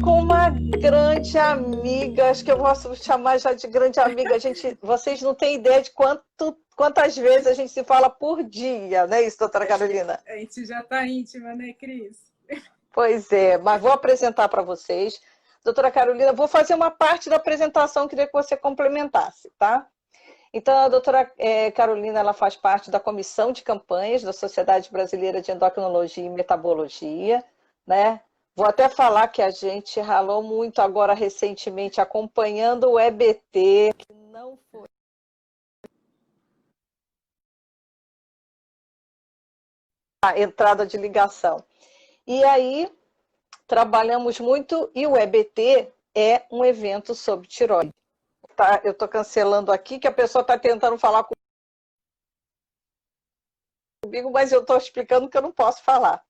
com uma grande amiga, acho que eu posso chamar já de grande amiga. Vocês não têm ideia de quantas vezes a gente se fala por dia, não é isso, doutora Carolina? A gente já está íntima, né, Cris? Pois é, mas vou apresentar para vocês. Doutora Carolina, vou fazer uma parte da apresentação, queria que você complementasse, tá? Então, a doutora Carolina, ela faz parte da comissão de campanhas da Sociedade Brasileira de Endocrinologia e Metabologia, né? Vou até falar que a gente ralou muito agora recentemente acompanhando o EBT, que não foi a entrada de ligação. E aí, trabalhamos muito, e o EBT é um evento sobre tireoide. Tá? Eu estou cancelando aqui, que a pessoa está tentando falar comigo, mas eu estou explicando que eu não posso falar.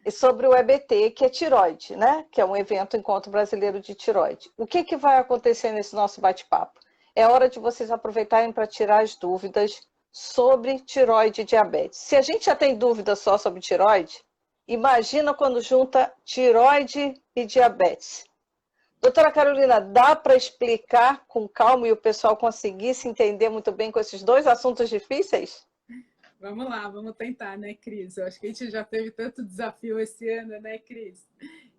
E sobre o EBT, que é tireoide, né? Que é um evento Encontro Brasileiro de Tireoide. O que vai acontecer nesse nosso bate-papo? É hora de vocês aproveitarem para tirar as dúvidas sobre tireoide e diabetes. Se a gente já tem dúvida só sobre tireoide, imagina quando junta tireoide e diabetes. Doutora Carolina, dá para explicar com calma e o pessoal conseguir se entender muito bem com esses dois assuntos difíceis? Vamos lá, vamos tentar, né, Cris? Eu acho que a gente já teve tanto desafio esse ano, né, Cris?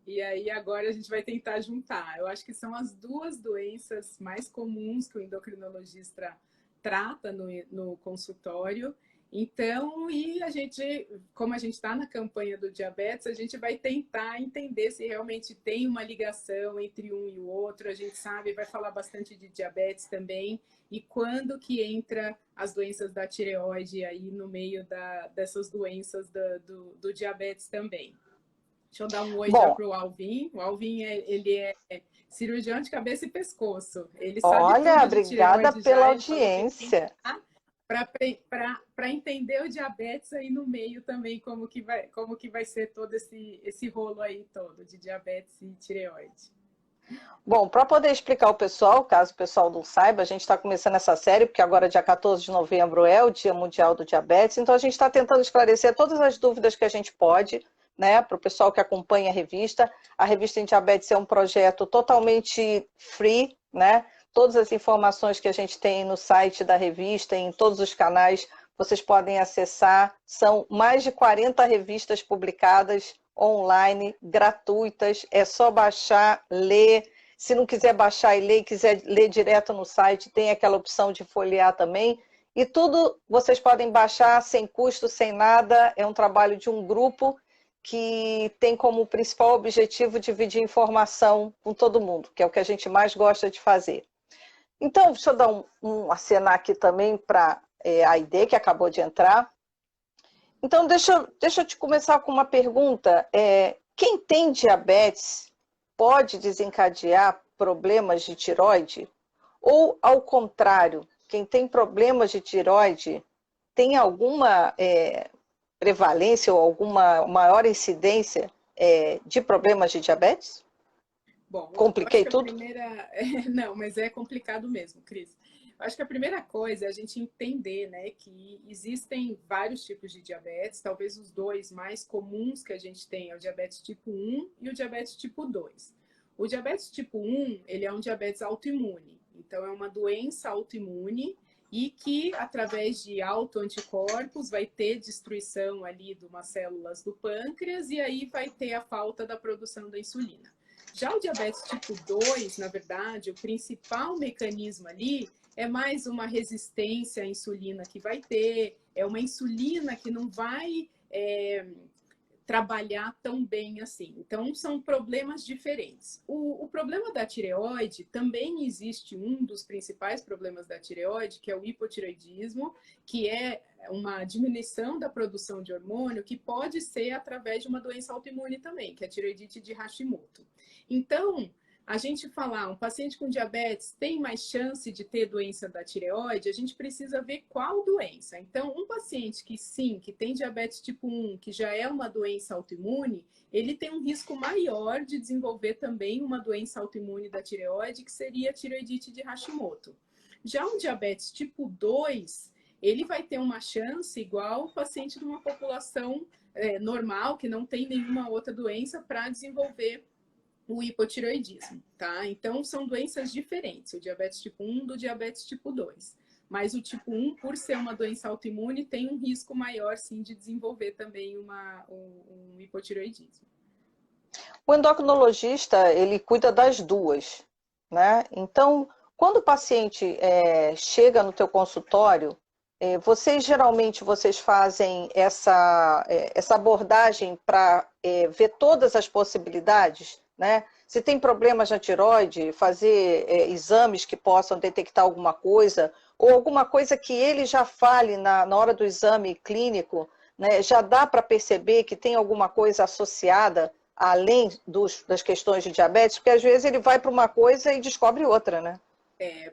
E aí agora a gente vai tentar juntar. Eu acho que são as duas doenças mais comuns que o endocrinologista trata no consultório. Então, e a gente, como a gente está na campanha do diabetes, a gente vai tentar entender se realmente tem uma ligação entre um e o outro. A gente sabe, vai falar bastante de diabetes também, e quando que entra as doenças da tireoide aí no meio dessas doenças do diabetes também. Deixa eu dar um oi já para o Alvin. O Alvin, ele é cirurgião de cabeça e pescoço. Ele sabe Olha, tudo de obrigada tireoide pela já. audiência. Para entender o diabetes aí no meio também, como que vai ser todo esse rolo aí todo de diabetes e tireoide. Bom, para poder explicar ao pessoal, caso o pessoal não saiba, a gente está começando essa série, porque agora dia 14 de novembro é o Dia Mundial do Diabetes, então a gente está tentando esclarecer todas as dúvidas que a gente pode, né, para o pessoal que acompanha a revista. A revista em Diabetes é um projeto totalmente free, né? Todas as informações que a gente tem no site da revista, em todos os canais, vocês podem acessar. São mais de 40 revistas publicadas online, gratuitas, é só baixar, ler. Se não quiser baixar e ler, e quiser ler direto no site, tem aquela opção de folhear também. E tudo vocês podem baixar sem custo, sem nada. É um trabalho de um grupo que tem como principal objetivo dividir informação com todo mundo, que é o que a gente mais gosta de fazer. Então, deixa eu dar acenar aqui também para a Aide, que acabou de entrar. Então, deixa eu te começar com uma pergunta. Quem tem diabetes pode desencadear problemas de tireoide? Ou, ao contrário, quem tem problemas de tireoide tem alguma prevalência ou alguma maior incidência de problemas de diabetes? Bom, Compliquei tudo? Não, mas é complicado mesmo, Cris. Eu acho que a primeira coisa é a gente entender, né, que existem vários tipos de diabetes, talvez os dois mais comuns que a gente tem é o diabetes tipo 1 e o diabetes tipo 2. O diabetes tipo 1, ele é um diabetes autoimune, então é uma doença autoimune e que, através de autoanticorpos, vai ter destruição ali de umas células do pâncreas e aí vai ter a falta da produção da insulina. Já o diabetes tipo 2, na verdade, o principal mecanismo ali é mais uma resistência à insulina que vai ter, é uma insulina que não vai trabalhar tão bem assim. Então, são problemas diferentes. O problema da tireoide, também existe um dos principais problemas da tireoide, que é o hipotireoidismo, que é uma diminuição da produção de hormônio, que pode ser através de uma doença autoimune também, que é a tireoidite de Hashimoto. Então, a gente falar, um paciente com diabetes tem mais chance de ter doença da tireoide, a gente precisa ver qual doença. Então, um paciente que sim, que tem diabetes tipo 1, que já é uma doença autoimune, ele tem um risco maior de desenvolver também uma doença autoimune da tireoide, que seria a tireoidite de Hashimoto. Já um diabetes tipo 2, ele vai ter uma chance igual o paciente de uma população normal, que não tem nenhuma outra doença, para desenvolver o hipotireoidismo, tá? Então, são doenças diferentes, o diabetes tipo 1 do diabetes tipo 2. Mas o tipo 1, por ser uma doença autoimune, tem um risco maior, sim, de desenvolver também um hipotireoidismo. O endocrinologista, ele cuida das duas, né? Então, quando o paciente chega no teu consultório, vocês fazem essa abordagem para ver todas as possibilidades, né? Se tem problemas na tireoide, fazer exames que possam detectar alguma coisa, ou alguma coisa que ele já fale na hora do exame clínico, né? Já dá para perceber que tem alguma coisa associada além das questões de diabetes, porque às vezes ele vai para uma coisa e descobre outra, né?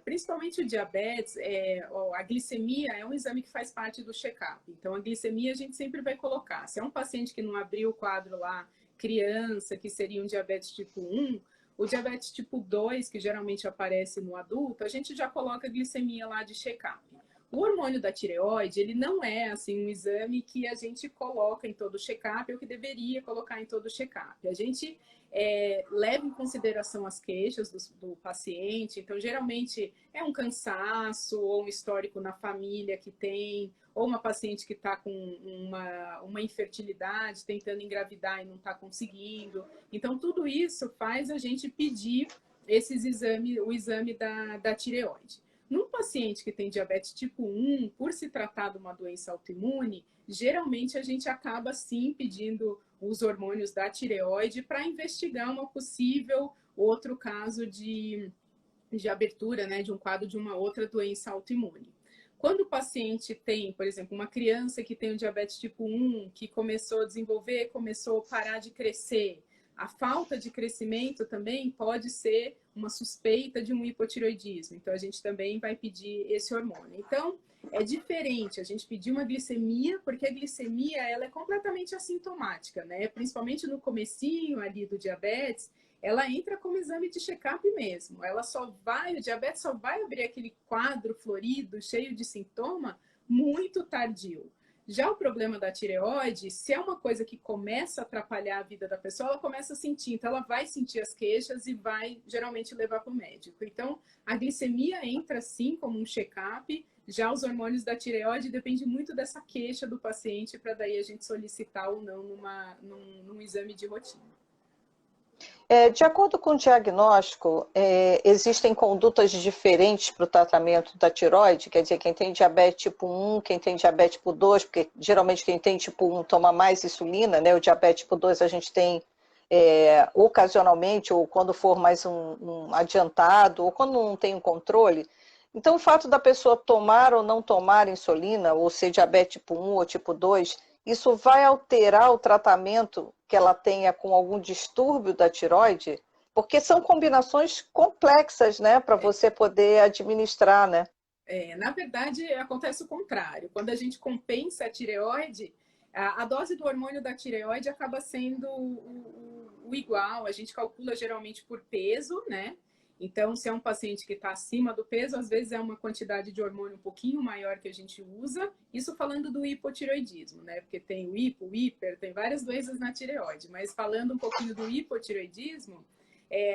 Principalmente o diabetes, a glicemia é um exame que faz parte do check-up. Então, a glicemia a gente sempre vai colocar. Se é um paciente que não abriu o quadro lá, criança, que seria um diabetes tipo 1, o diabetes tipo 2, que geralmente aparece no adulto, a gente já coloca a glicemia lá de check-up. O hormônio da tireoide, ele não é assim um exame que a gente coloca em todo check-up ou que deveria colocar em todo check-up. A gente leva em consideração as queixas do paciente, então geralmente é um cansaço ou um histórico na família que tem, ou uma paciente que está com uma infertilidade, tentando engravidar e não está conseguindo. Então, tudo isso faz a gente pedir o exame da tireoide. Num paciente que tem diabetes tipo 1, por se tratar de uma doença autoimune, geralmente a gente acaba sim pedindo os hormônios da tireoide para investigar uma possível outro caso de abertura, né, de um quadro de uma outra doença autoimune. Quando o paciente tem, por exemplo, uma criança que tem um diabetes tipo 1, que começou a desenvolver, começou a parar de crescer, a falta de crescimento também pode ser uma suspeita de um hipotireoidismo. Então, a gente também vai pedir esse hormônio. Então, é diferente a gente pedir uma glicemia, porque a glicemia ela é completamente assintomática, né? Principalmente no comecinho ali do diabetes, ela entra como exame de check-up mesmo. O diabetes só vai abrir aquele quadro florido, cheio de sintoma, muito tardio. Já o problema da tireoide, se é uma coisa que começa a atrapalhar a vida da pessoa, ela começa a sentir. Então, ela vai sentir as queixas e vai, geralmente, levar para o médico. Então, a glicemia entra, sim, como um check-up. Já os hormônios da tireoide depende muito dessa queixa do paciente para daí a gente solicitar ou não num exame de rotina. De acordo com o diagnóstico, existem condutas diferentes para o tratamento da tireoide, quer dizer, quem tem diabetes tipo 1, quem tem diabetes tipo 2, porque geralmente quem tem tipo 1 toma mais insulina, né? O diabetes tipo 2 a gente tem ocasionalmente, ou quando for mais um adiantado, ou quando não tem um controle. Então, o fato da pessoa tomar ou não tomar insulina, ou ser diabetes tipo 1 ou tipo 2, isso vai alterar o tratamento que ela tenha com algum distúrbio da tireoide? Porque são combinações complexas, né, para você poder administrar, né? Na verdade, acontece o contrário. Quando a gente compensa a tireoide, a dose do hormônio da tireoide acaba sendo o igual. A gente calcula geralmente por peso, né? Então, se é um paciente que está acima do peso, às vezes é uma quantidade de hormônio um pouquinho maior que a gente usa. Isso falando do hipotireoidismo, né? Porque tem o hipo, o hiper, tem várias doenças na tireoide. Mas falando um pouquinho do hipotireoidismo,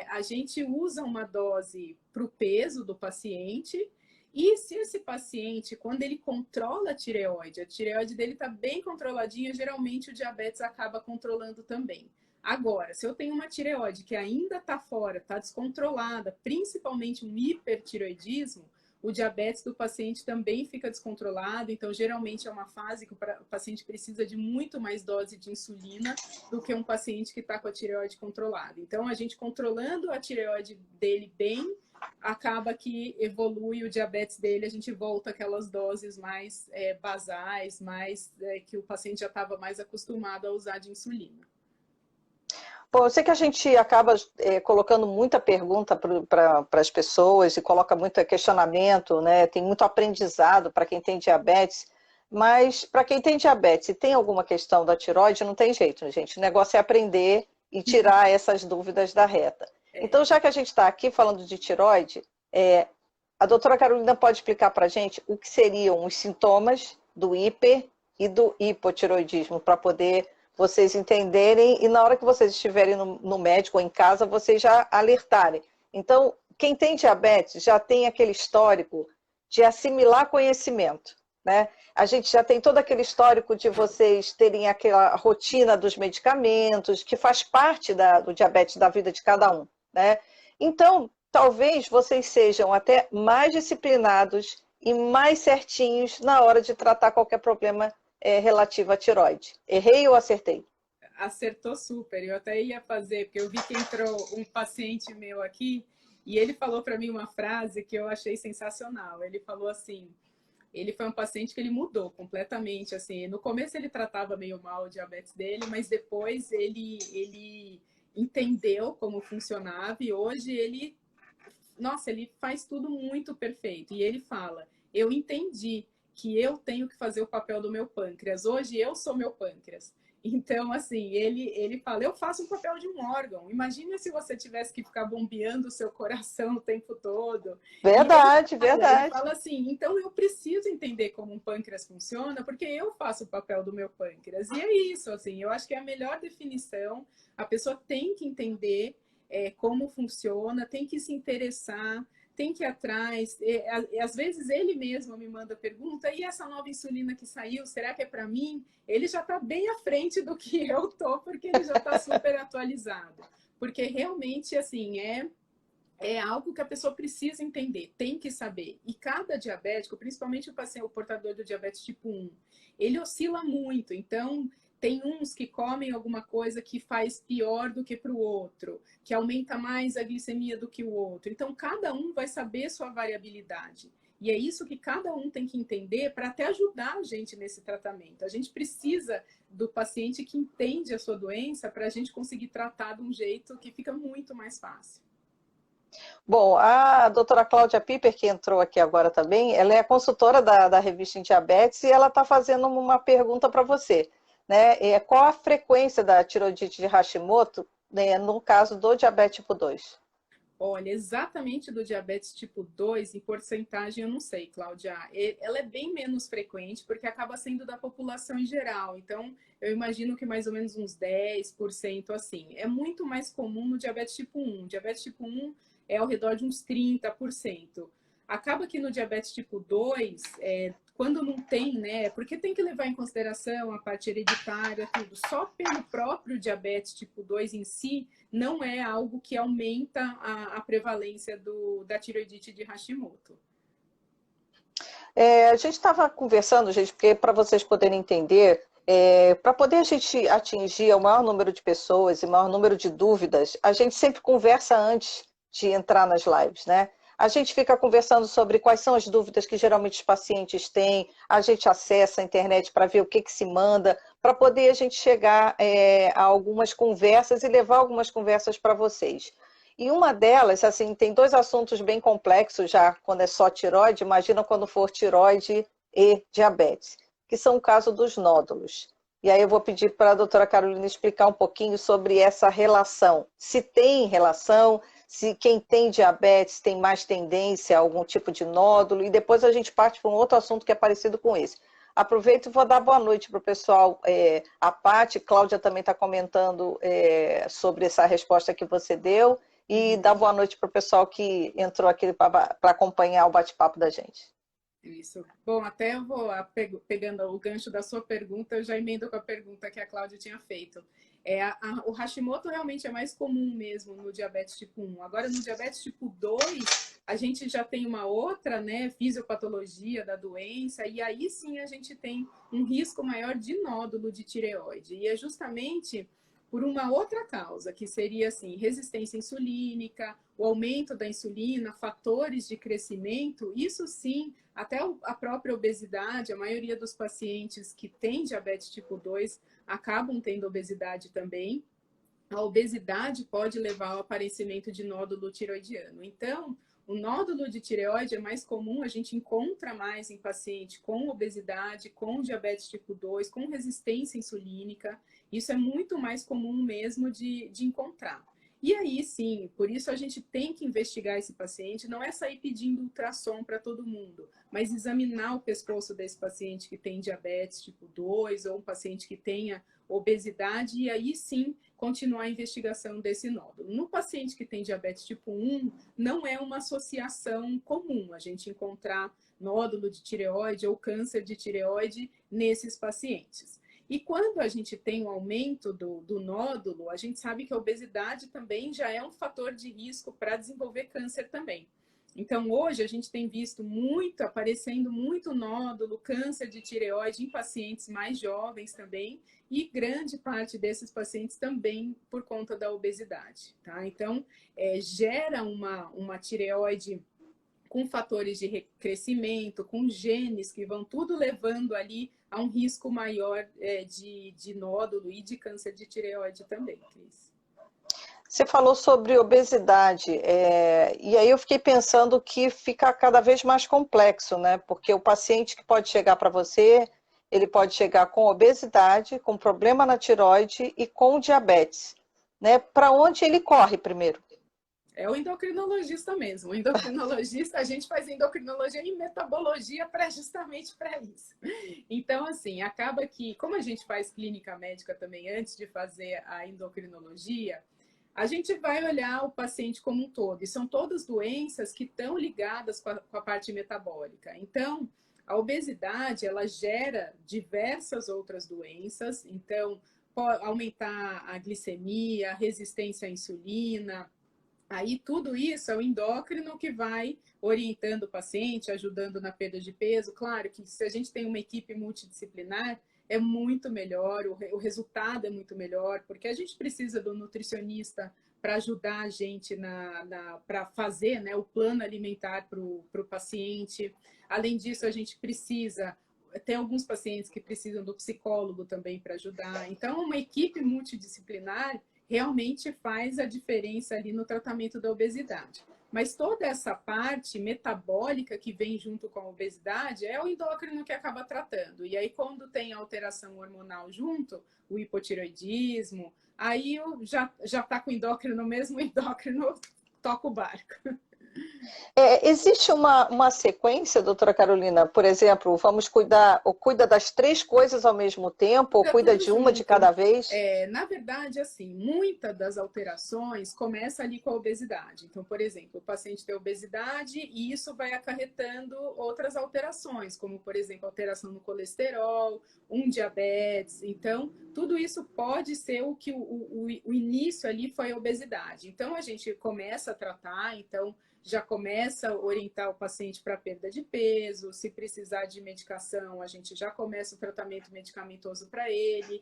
a gente usa uma dose para o peso do paciente. E se esse paciente, quando ele controla a tireoide dele está bem controladinha, geralmente o diabetes acaba controlando também. Agora, se eu tenho uma tireoide que ainda está fora, está descontrolada, principalmente um hipertireoidismo, o diabetes do paciente também fica descontrolado. Então, geralmente é uma fase que o paciente precisa de muito mais dose de insulina do que um paciente que está com a tireoide controlada. Então, a gente controlando a tireoide dele bem, acaba que evolui o diabetes dele, a gente volta aquelas doses mais basais, mais que o paciente já estava mais acostumado a usar de insulina. Bom, eu sei que a gente acaba colocando muita pergunta para as pessoas e coloca muito questionamento, né? Tem muito aprendizado para quem tem diabetes, mas para quem tem diabetes e tem alguma questão da tireoide, não tem jeito, né, gente? O negócio é aprender e tirar essas dúvidas da reta. Então, já que a gente está aqui falando de tireoide, a doutora Carolina pode explicar para a gente o que seriam os sintomas do hiper e do hipotireoidismo, para poder vocês entenderem e na hora que vocês estiverem no médico ou em casa, vocês já alertarem. Então, quem tem diabetes já tem aquele histórico de assimilar conhecimento, né? A gente já tem todo aquele histórico de vocês terem aquela rotina dos medicamentos, que faz parte do diabetes da vida de cada um, né? Então, talvez vocês sejam até mais disciplinados e mais certinhos na hora de tratar qualquer problema relativo à tireoide. Errei ou acertei? Acertou super. Eu até ia fazer, porque eu vi que entrou um paciente meu aqui e ele falou para mim uma frase que eu achei sensacional. Ele falou assim, ele foi um paciente que ele mudou completamente, assim, no começo ele tratava meio mal o diabetes dele, mas depois ele entendeu como funcionava e hoje ele, nossa, ele faz tudo muito perfeito. E ele fala, eu entendi que eu tenho que fazer o papel do meu pâncreas. Hoje eu sou meu pâncreas. Então, assim, ele fala, eu faço o papel de um órgão. Imagina se você tivesse que ficar bombeando o seu coração o tempo todo. Verdade, Ele verdade. fala assim, então eu preciso entender como um pâncreas funciona, porque eu faço o papel do meu pâncreas. E é isso, assim, eu acho que é a melhor definição. A pessoa tem que entender como funciona, tem que se interessar, tem que ir atrás. E às vezes ele mesmo me manda pergunta, e essa nova insulina que saiu, será que é para mim? Ele já está bem à frente do que eu tô, porque ele já está super atualizado. Porque realmente, assim, é algo que a pessoa precisa entender, tem que saber. E cada diabético, principalmente o paciente, o portador do diabetes tipo 1, ele oscila muito. Então, tem uns que comem alguma coisa que faz pior do que para o outro, que aumenta mais a glicemia do que o outro. Então, cada um vai saber sua variabilidade. E é isso que cada um tem que entender para até ajudar a gente nesse tratamento. A gente precisa do paciente que entende a sua doença para a gente conseguir tratar de um jeito que fica muito mais fácil. Bom, a doutora Cláudia Piper, que entrou aqui agora também, ela é consultora da revista em diabetes e ela está fazendo uma pergunta para você, né? Qual a frequência da tiroidite de Hashimoto, né, no caso do diabetes tipo 2? Olha, exatamente do diabetes tipo 2, em porcentagem, eu não sei, Cláudia. Ela é bem menos frequente, porque acaba sendo da população em geral. Então, eu imagino que mais ou menos uns 10% assim. É muito mais comum no diabetes tipo 1. Diabetes tipo 1 é ao redor de uns 30%. Acaba que no diabetes tipo 2, quando não tem, né? Porque tem que levar em consideração a parte hereditária, tudo. Só pelo próprio diabetes tipo 2 em si, não é algo que aumenta a prevalência da tiroidite de Hashimoto. A gente estava conversando, gente, porque para vocês poderem entender, para poder a gente atingir o maior número de pessoas e maior número de dúvidas, a gente sempre conversa antes de entrar nas lives, né? A gente fica conversando sobre quais são as dúvidas que geralmente os pacientes têm, a gente acessa a internet para ver o que se manda, para poder a gente chegar a algumas conversas e levar algumas conversas para vocês. E uma delas, assim, tem dois assuntos bem complexos já, quando é só tireoide, imagina quando for tireoide e diabetes, que são o caso dos nódulos. E aí eu vou pedir para a doutora Carolina explicar um pouquinho sobre essa relação. Se tem relação, se quem tem diabetes tem mais tendência a algum tipo de nódulo, e depois a gente parte para um outro assunto que é parecido com esse. Aproveito e vou dar boa noite para o pessoal. A Paty, Cláudia também está comentando sobre essa resposta que você deu, e dar boa noite para o pessoal que entrou aqui para acompanhar o bate-papo da gente. Isso. Bom, até eu vou pegando o gancho da sua pergunta, eu já emendo com a pergunta que a Cláudia tinha feito. O Hashimoto realmente é mais comum mesmo no diabetes tipo 1. Agora, no diabetes tipo 2, a gente já tem uma outra, né, fisiopatologia da doença, e aí sim a gente tem um risco maior de nódulo de tireoide. E é justamente por uma outra causa, que seria assim, resistência insulínica, o aumento da insulina, fatores de crescimento, isso sim, até a própria obesidade, a maioria dos pacientes que têm diabetes tipo 2 acabam tendo obesidade também. A obesidade pode levar ao aparecimento de nódulo tiroidiano. Então, o nódulo de tireoide é mais comum, a gente encontra mais em paciente com obesidade, com diabetes tipo 2, com resistência insulínica. Isso é muito mais comum mesmo de encontrar. E aí, sim, por isso a gente tem que investigar esse paciente, não é sair pedindo ultrassom para todo mundo, mas examinar o pescoço desse paciente que tem diabetes tipo 2 ou um paciente que tenha obesidade e aí sim continuar a investigação desse nódulo. No paciente que tem diabetes tipo 1, não é uma associação comum a gente encontrar nódulo de tireoide ou câncer de tireoide nesses pacientes. E quando a gente tem um aumento do nódulo, a gente sabe que a obesidade também já é um fator de risco para desenvolver câncer também. Então, hoje a gente tem visto aparecendo muito nódulo, câncer de tireoide em pacientes mais jovens também, e grande parte desses pacientes também por conta da obesidade, tá? Então, gera uma tireoide com fatores de crescimento, com genes que vão tudo levando ali a um risco maior de nódulo e de câncer de tireoide também, Cris. Você falou sobre obesidade, e aí eu fiquei pensando que fica cada vez mais complexo, né? Porque o paciente que pode chegar para você, ele pode chegar com obesidade, com problema na tireoide e com diabetes, né? Para onde ele corre primeiro? É o endocrinologista mesmo. O endocrinologista, a gente faz endocrinologia e metabologia justamente para isso. Então, assim, acaba que, como a gente faz clínica médica também antes de fazer a endocrinologia, a gente vai olhar o paciente como um todo. E são todas doenças que estão ligadas com a parte metabólica. Então, a obesidade, ela gera diversas outras doenças. Então, pode aumentar a glicemia, a resistência à insulina. Aí tudo isso é o endócrino que vai orientando o paciente, ajudando na perda de peso. Claro que se a gente tem uma equipe multidisciplinar, é muito melhor, o resultado é muito melhor, porque a gente precisa do nutricionista para ajudar a gente para fazer, né, o plano alimentar para o paciente. Além disso, a gente precisa. Tem alguns pacientes que precisam do psicólogo também para ajudar. Então, uma equipe multidisciplinar realmente faz a diferença ali no tratamento da obesidade. Mas toda essa parte metabólica que vem junto com a obesidade é o endócrino que acaba tratando. E aí, quando tem alteração hormonal junto, o hipotireoidismo, aí já está com o endócrino mesmo, o endócrino toca o barco. Existe uma sequência, doutora Carolina? Por exemplo, vamos cuidar, ou cuida das três coisas ao mesmo tempo, ou Fica cuida tudo de uma junto. de cada vez? Na verdade, assim, muita das alterações começa ali com a obesidade. Então, por exemplo, o paciente tem obesidade e isso vai acarretando outras alterações, como, por exemplo, alteração no colesterol, um diabetes. Então, tudo isso pode ser o que o início ali foi a obesidade. Então, a gente começa a tratar, então já começa a orientar o paciente para perda de peso, se precisar de medicação, a gente já começa o tratamento medicamentoso para ele,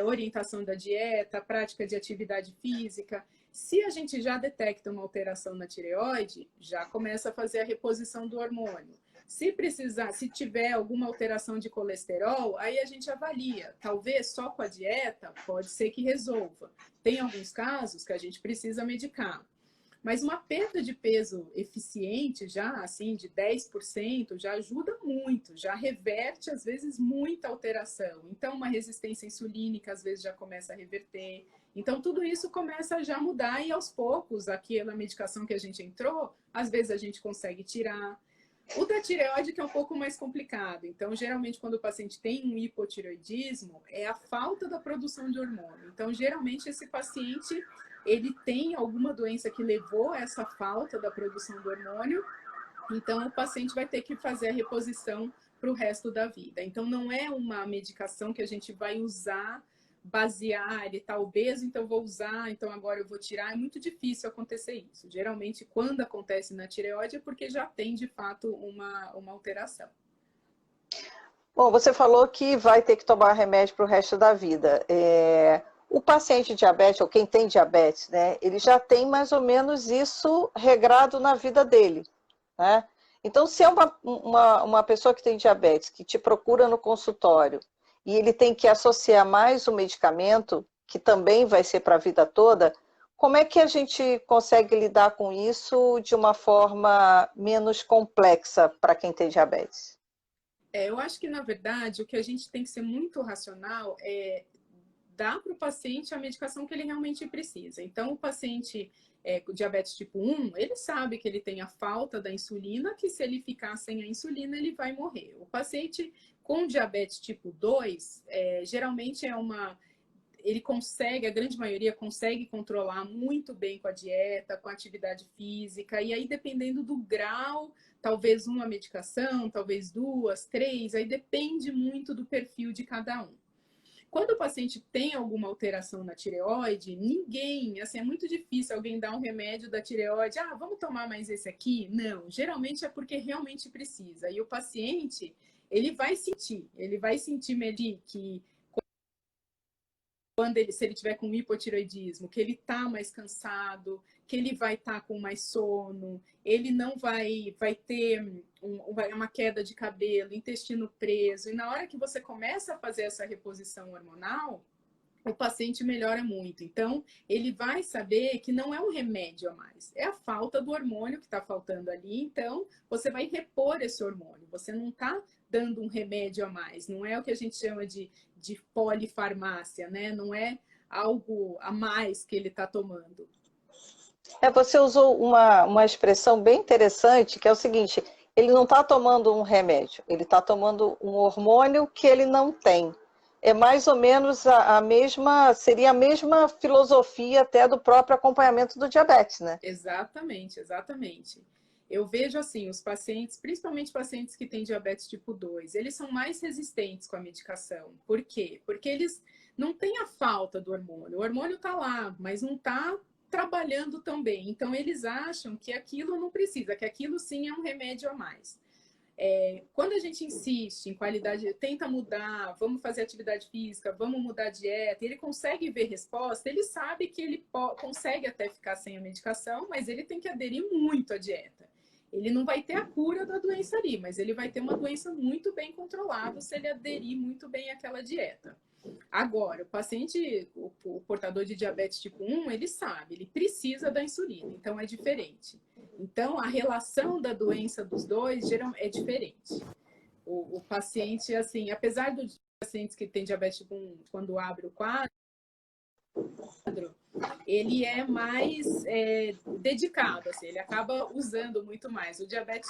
orientação da dieta, prática de atividade física. Se a gente já detecta uma alteração na tireoide, já começa a fazer a reposição do hormônio. Se precisar, se tiver alguma alteração de colesterol, aí a gente avalia. Talvez só com a dieta pode ser que resolva. Tem alguns casos que a gente precisa medicar. Mas uma perda de peso eficiente já, assim, de 10%, já ajuda muito, já reverte, às vezes, muita alteração. Então, uma resistência insulínica, às vezes, já começa a reverter. Então, tudo isso começa a já mudar e, aos poucos, aquela medicação que a gente entrou, às vezes a gente consegue tirar. O da tireoide que é um pouco mais complicado. Então, geralmente, quando o paciente tem um hipotireoidismo, é a falta da produção de hormônio. Então, geralmente, esse paciente ele tem alguma doença que levou a essa falta da produção do hormônio, então o paciente vai ter que fazer a reposição para o resto da vida. Então não é uma medicação que a gente vai usar, basear, ele está obeso, então vou usar, então agora eu vou tirar. É muito difícil acontecer isso. Geralmente, quando acontece na tireoide, é porque já tem de fato uma alteração. Bom, você falou que vai ter que tomar remédio para o resto da vida. O paciente diabético, ou quem tem diabetes, né, ele já tem mais ou menos isso regrado na vida dele, né? Então, se é uma pessoa que tem diabetes, que te procura no consultório, e ele tem que associar mais o medicamento, que também vai ser para a vida toda, como é que a gente consegue lidar com isso de uma forma menos complexa para quem tem diabetes? Eu acho que, na verdade, o que a gente tem que ser muito racional é dar para o paciente a medicação que ele realmente precisa. Então, o paciente com diabetes tipo 1, ele sabe que ele tem a falta da insulina, que se ele ficar sem a insulina, ele vai morrer. O paciente com diabetes tipo 2, geralmente ele consegue, a grande maioria consegue controlar muito bem com a dieta, com a atividade física, e aí dependendo do grau, talvez uma medicação, talvez duas, três, aí depende muito do perfil de cada um. Quando o paciente tem alguma alteração na tireoide, ninguém, assim, é muito difícil alguém dar um remédio da tireoide, vamos tomar mais esse aqui? Não, geralmente é porque realmente precisa. E o paciente, ele vai sentir medir que se ele tiver com hipotireoidismo, que ele está mais cansado, que ele vai estar com mais sono, ele não vai ter uma queda de cabelo, intestino preso. E na hora que você começa a fazer essa reposição hormonal, o paciente melhora muito. Então, ele vai saber que não é um remédio a mais, é a falta do hormônio que está faltando ali. Então, você vai repor esse hormônio. Você não está dando um remédio a mais. Não é o que a gente chama de polifarmácia, né? Não é algo a mais que ele está tomando. Você usou uma expressão bem interessante, que é o seguinte: ele não está tomando um remédio, ele está tomando um hormônio que ele não tem. É mais ou menos seria a mesma filosofia até do próprio acompanhamento do diabetes, né? Exatamente, exatamente. Eu vejo assim, os pacientes, principalmente pacientes que têm diabetes tipo 2, eles são mais resistentes com a medicação. Por quê? Porque eles não têm a falta do hormônio. O hormônio está lá, mas não está trabalhando tão bem. Então, eles acham que aquilo não precisa, que aquilo sim é um remédio a mais. Quando a gente insiste em qualidade, tenta mudar, vamos fazer atividade física, vamos mudar a dieta, ele consegue ver resposta, ele sabe que ele consegue até ficar sem a medicação, mas ele tem que aderir muito à dieta. Ele não vai ter a cura da doença ali, mas ele vai ter uma doença muito bem controlada se ele aderir muito bem àquela dieta. Agora, o paciente, o portador de diabetes tipo 1, ele sabe, ele precisa da insulina, então é diferente. Então, a relação da doença dos dois geralmente é diferente. O paciente, assim, apesar dos pacientes que têm diabetes tipo 1, quando abre o quadro, ele é mais dedicado, assim, ele acaba usando muito mais. O diabetes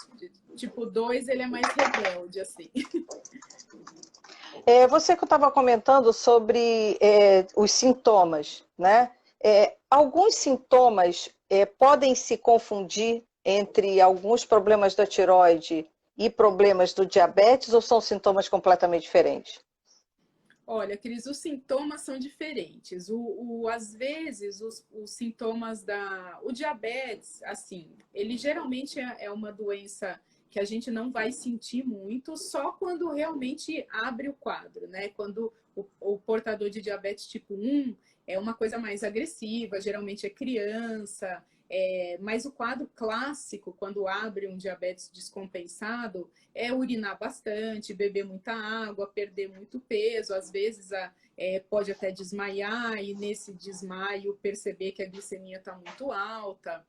tipo 2, ele é mais rebelde, assim. Você que estava comentando sobre os sintomas, né? Alguns sintomas podem se confundir entre alguns problemas da tireoide e problemas do diabetes, ou são sintomas completamente diferentes? Olha, Cris, os sintomas são diferentes. Às vezes, os sintomas o diabetes, assim, ele geralmente é uma doença que a gente não vai sentir muito, só quando realmente abre o quadro, né? Quando o portador de diabetes tipo 1 é uma coisa mais agressiva, geralmente é criança, mas o quadro clássico, quando abre um diabetes descompensado, é urinar bastante, beber muita água, perder muito peso, às vezes pode até desmaiar e nesse desmaio perceber que a glicemia está muito alta.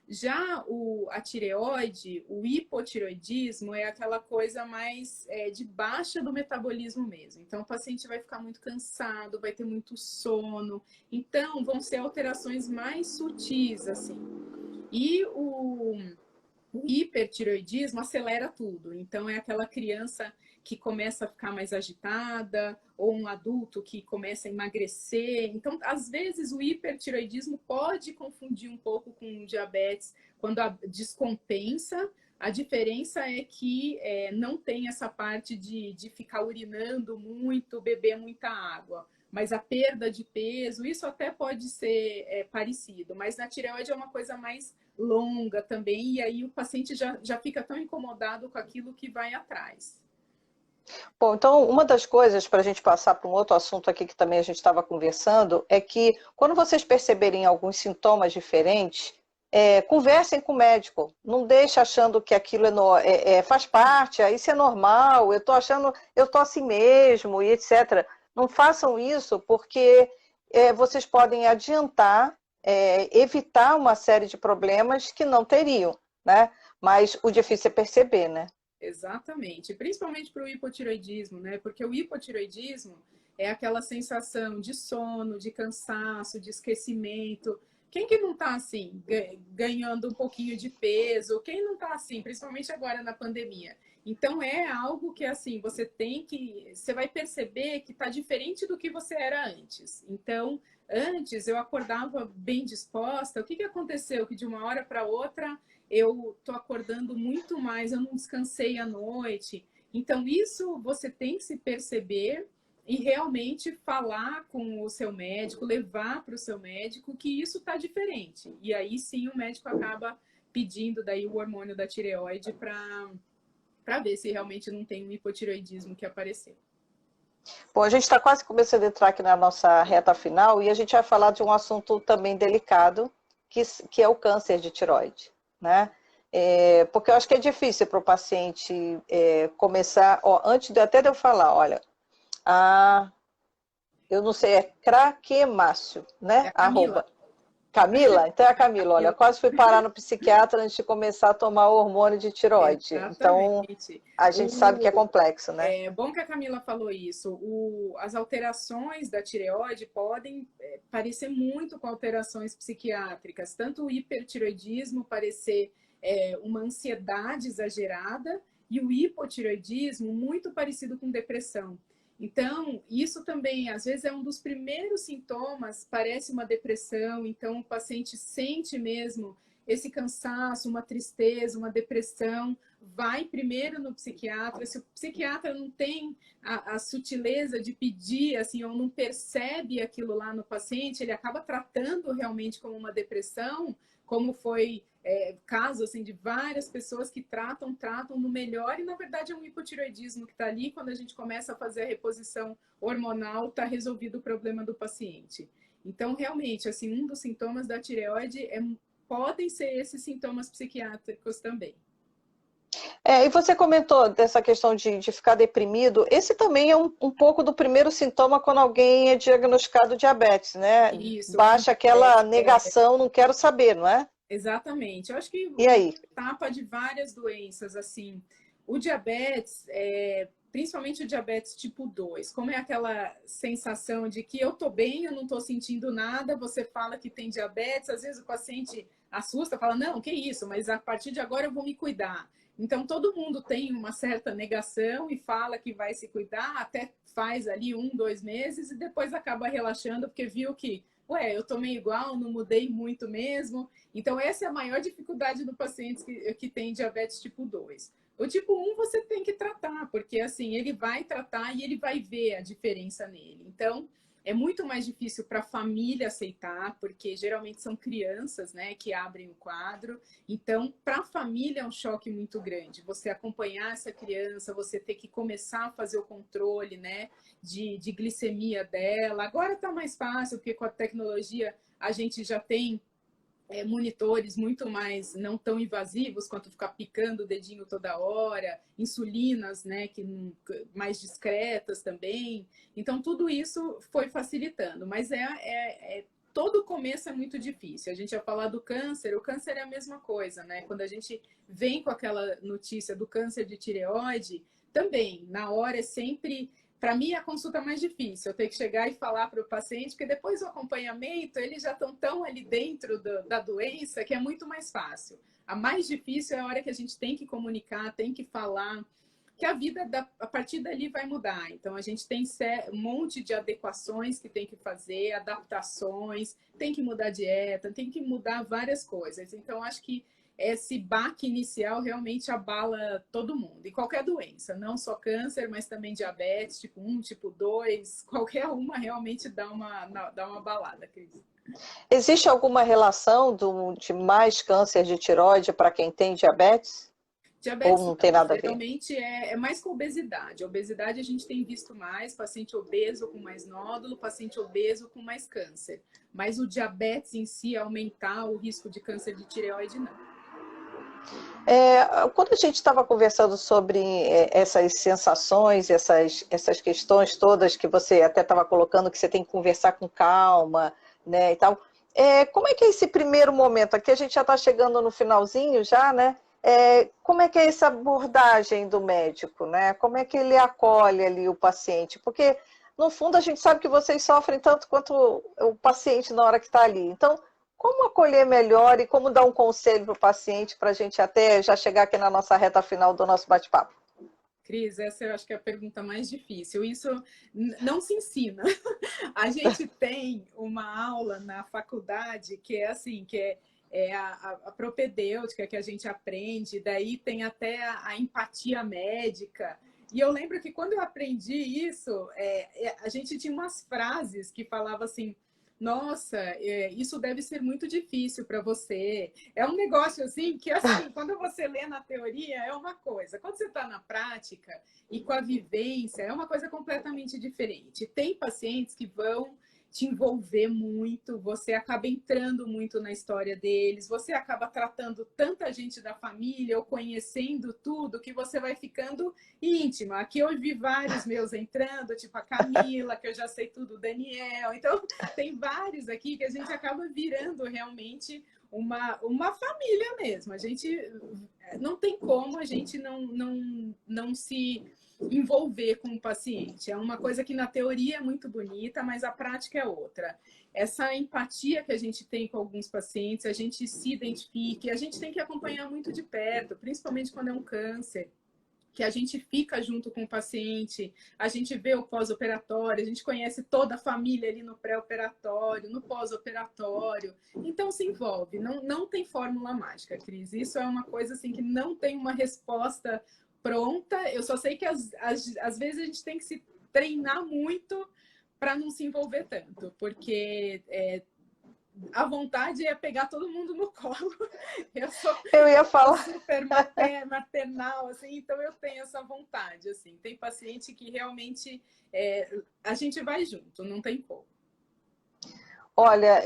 Já a tireoide, o hipotireoidismo, é aquela coisa mais de baixa do metabolismo mesmo. Então, o paciente vai ficar muito cansado, vai ter muito sono. Então, vão ser alterações mais sutis, assim. E o hipertireoidismo acelera tudo. Então, é aquela criança que começa a ficar mais agitada, ou um adulto que começa a emagrecer. Então, às vezes, o hipertireoidismo pode confundir um pouco com o diabetes quando descompensa. A diferença é que não tem essa parte de ficar urinando muito, beber muita água. Mas a perda de peso, isso até pode ser parecido. Mas na tireoide é uma coisa mais longa também, e aí o paciente já fica tão incomodado com aquilo que vai atrás. Bom, então uma das coisas para a gente passar para um outro assunto aqui que também a gente estava conversando é que quando vocês perceberem alguns sintomas diferentes, conversem com o médico. Não deixe achando que aquilo faz parte, isso é normal, eu estou achando, eu estou assim mesmo e etc. Não façam isso porque vocês podem adiantar, evitar uma série de problemas que não teriam, né? Mas o difícil é perceber, né? Exatamente, principalmente para o hipotireoidismo, né? Porque o hipotireoidismo, é aquela sensação de sono, de cansaço, de esquecimento. Quem que não está assim, ganhando um pouquinho de peso? Quem não está assim, principalmente agora na pandemia? Então é algo que assim, você vai perceber que está diferente do que você era antes. Então, antes eu acordava bem disposta. O que aconteceu? Que de uma hora para outra eu tô acordando muito mais, eu não descansei à noite. Então, isso você tem que se perceber e realmente falar com o seu médico, levar para o seu médico que isso está diferente. E aí sim o médico acaba pedindo daí o hormônio da tireoide para ver se realmente não tem um hipotireoidismo que apareceu. Bom, a gente está quase começando a entrar aqui na nossa reta final e a gente vai falar de um assunto também delicado, que é o câncer de tireoide, né? Porque eu acho que é difícil para o paciente começar, antes até de eu falar, olha, eu não sei, é Craquemácio, né? É a Camila. @ Camila? Então é a Camila, olha, eu quase fui parar no psiquiatra antes de começar a tomar o hormônio de tireoide. Então, Exatamente. a gente sabe que é complexo, né? É bom que a Camila falou isso. As alterações da tireoide podem parecer muito com alterações psiquiátricas, tanto o hipertireoidismo parecer uma ansiedade exagerada e o hipotireoidismo muito parecido com depressão. Então, isso também, às vezes, é um dos primeiros sintomas, parece uma depressão, então o paciente sente mesmo esse cansaço, uma tristeza, uma depressão, vai primeiro no psiquiatra. Se o psiquiatra não tem a sutileza de pedir, assim, ou não percebe aquilo lá no paciente, ele acaba tratando realmente como uma depressão, como foi caso assim, de várias pessoas que tratam no melhor, e na verdade é um hipotireoidismo que está ali. Quando a gente começa a fazer a reposição hormonal, está resolvido o problema do paciente. Então, realmente, assim, um dos sintomas da tireoide podem ser esses sintomas psiquiátricos também. E você comentou dessa questão de ficar deprimido. Esse também é um pouco do primeiro sintoma quando alguém é diagnosticado diabetes, né? Isso, baixa aquela negação, não quero saber, não é? Exatamente. Eu acho que E aí? etapa de várias doenças, assim. O diabetes, principalmente o diabetes tipo 2, como é aquela sensação de que eu tô bem, eu não tô sentindo nada, você fala que tem diabetes, às vezes o paciente assusta, fala, não, que isso, mas a partir de agora eu vou me cuidar. Então, todo mundo tem uma certa negação e fala que vai se cuidar, até faz ali 1, 2 meses e depois acaba relaxando porque viu que, eu tô meio igual, não mudei muito mesmo. Então, essa é a maior dificuldade do paciente que tem diabetes tipo 2. O tipo 1 você tem que tratar, porque assim, ele vai tratar e ele vai ver a diferença nele. Então, é muito mais difícil para a família aceitar, porque geralmente são crianças, né, que abrem o quadro. Então, para a família é um choque muito grande. Você acompanhar essa criança, você ter que começar a fazer o controle, né, de glicemia dela. Agora está mais fácil, porque com a tecnologia a gente já tem monitores muito mais não tão invasivos quanto ficar picando o dedinho toda hora, insulinas, né, mais discretas também. Então, tudo isso foi facilitando, mas todo começo é muito difícil. A gente ia falar do câncer, o câncer é a mesma coisa, né? Quando a gente vem com aquela notícia do câncer de tireoide, também, na hora é sempre... Para mim, a consulta mais difícil, eu tenho que chegar e falar para o paciente, porque depois do acompanhamento, eles já estão tão ali dentro da doença que é muito mais fácil. A mais difícil é a hora que a gente tem que comunicar, tem que falar, que a vida a partir dali vai mudar. Então, a gente tem um monte de adequações que tem que fazer, adaptações, tem que mudar a dieta, tem que mudar várias coisas. Então, acho que esse baque inicial realmente abala todo mundo. E qualquer doença, não só câncer, mas também diabetes, tipo 1, tipo 2, qualquer uma realmente dá uma abalada, Cris. Existe alguma relação de mais câncer de tireoide para quem tem diabetes? Diabetes Ou não tem nada a ver? Geralmente é mais com obesidade. A obesidade a gente tem visto mais, paciente obeso com mais nódulo, paciente obeso com mais câncer. Mas o diabetes em si, aumentar o risco de câncer de tireoide, não. Quando a gente estava conversando sobre essas sensações, essas questões todas que você até estava colocando, que você tem que conversar com calma, né, e tal, como é que é esse primeiro momento? Aqui a gente já está chegando no finalzinho já, né? Como é que é essa abordagem do médico, né? Como é que ele acolhe ali o paciente? Porque no fundo a gente sabe que vocês sofrem tanto quanto o paciente na hora que está ali. Então, como acolher melhor e como dar um conselho para o paciente para a gente até já chegar aqui na nossa reta final do nosso bate-papo? Cris, essa eu acho que é a pergunta mais difícil. Isso não se ensina. A gente tem uma aula na faculdade que é assim, que é a propedêutica que a gente aprende, daí tem até a empatia médica. E eu lembro que quando eu aprendi isso, a gente tinha umas frases que falavam assim, nossa, isso deve ser muito difícil para você. É um negócio assim que, assim, quando você lê na teoria é uma coisa. Quando você está na prática e com a vivência, é uma coisa completamente diferente. Tem pacientes que vão te envolver muito, você acaba entrando muito na história deles, você acaba tratando tanta gente da família ou conhecendo tudo que você vai ficando íntima. Aqui eu vi vários meus entrando, tipo a Camila, que eu já sei tudo, o Daniel. Então, tem vários aqui que a gente acaba virando realmente uma família mesmo. A gente não tem como a gente não se envolver com o paciente. É uma coisa que na teoria é muito bonita, mas a prática é outra. Essa empatia que a gente tem com alguns pacientes, a gente se identifica, a gente tem que acompanhar muito de perto, principalmente quando é um câncer, que a gente fica junto com o paciente, a gente vê o pós-operatório, a gente conhece toda a família ali no pré-operatório, no pós-operatório. Então, se envolve. Não tem fórmula mágica, Cris. Isso é uma coisa assim que não tem uma resposta pronta. Eu só sei que às vezes a gente tem que se treinar muito para não se envolver tanto, porque a vontade é pegar todo mundo no colo. Eu ia falar super maternal, assim, então eu tenho essa vontade. Assim. Tem paciente que realmente a gente vai junto, não tem como. Olha,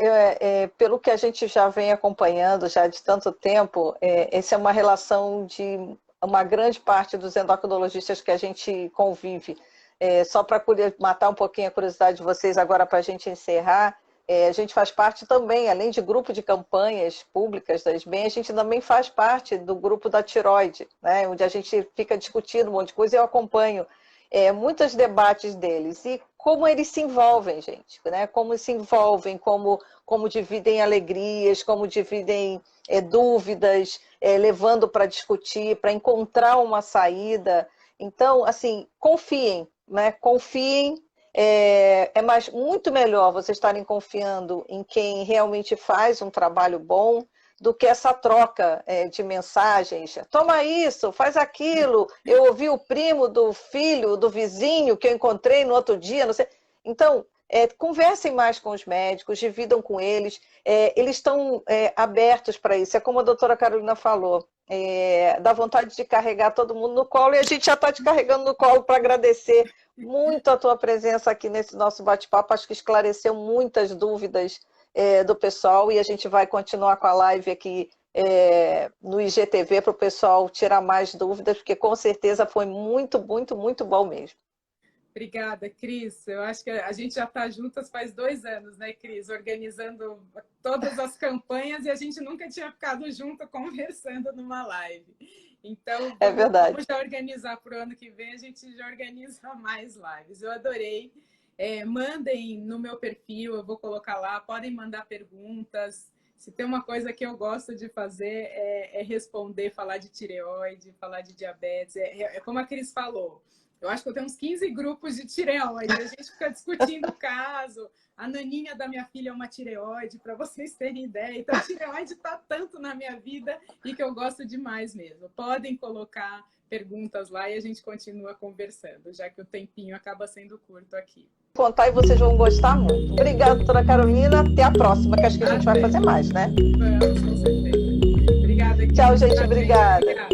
pelo que a gente já vem acompanhando já de tanto tempo, essa é uma relação de uma grande parte dos endocrinologistas que a gente convive. Só para matar um pouquinho a curiosidade de vocês agora para a gente encerrar, a gente faz parte também, além de grupo de campanhas públicas da SBEM, a gente também faz parte do grupo da tireoide, né, onde a gente fica discutindo um monte de coisa e eu acompanho muitos debates deles. E como eles se envolvem, gente, né? Como se envolvem, como dividem alegrias, como dividem dúvidas, levando para discutir, para encontrar uma saída. Então, assim, confiem, né? Confiem. Muito melhor vocês estarem confiando em quem realmente faz um trabalho bom do que essa troca de mensagens. Toma isso, faz aquilo. Eu ouvi o primo do filho, do vizinho que eu encontrei no outro dia, não sei. Então, conversem mais com os médicos, dividam com eles. Eles estão abertos para isso. É como a doutora Carolina falou, dá vontade de carregar todo mundo no colo e a gente já está te carregando no colo para agradecer muito a tua presença aqui nesse nosso bate-papo. Acho que esclareceu muitas dúvidas do pessoal e a gente vai continuar com a live aqui no IGTV para o pessoal tirar mais dúvidas, porque com certeza foi muito, muito, muito bom mesmo. Obrigada, Cris. Eu acho que a gente já está juntas faz 2 anos, né, Cris? Organizando todas as campanhas e a gente nunca tinha ficado junto conversando numa live. Então, vamos já organizar para o ano que vem, a gente já organiza mais lives. Eu adorei. Mandem no meu perfil, eu vou colocar lá, podem mandar perguntas. Se tem uma coisa que eu gosto de fazer é responder, falar de tireoide, falar de diabetes. Como a Cris falou, eu acho que eu tenho uns 15 grupos de tireoide, a gente fica discutindo o caso. A naninha da minha filha é uma tireoide, para vocês terem ideia. Então, a tireoide está tanto na minha vida e que eu gosto demais mesmo. Podem colocar perguntas lá e a gente continua conversando, já que o tempinho acaba sendo curto aqui. Contar e vocês vão gostar muito. Obrigada, doutora Carolina. Até a próxima, que acho que a gente vai fazer mais, né? Vamos, com certeza. Obrigada, Cris. Tchau, gente. Obrigada.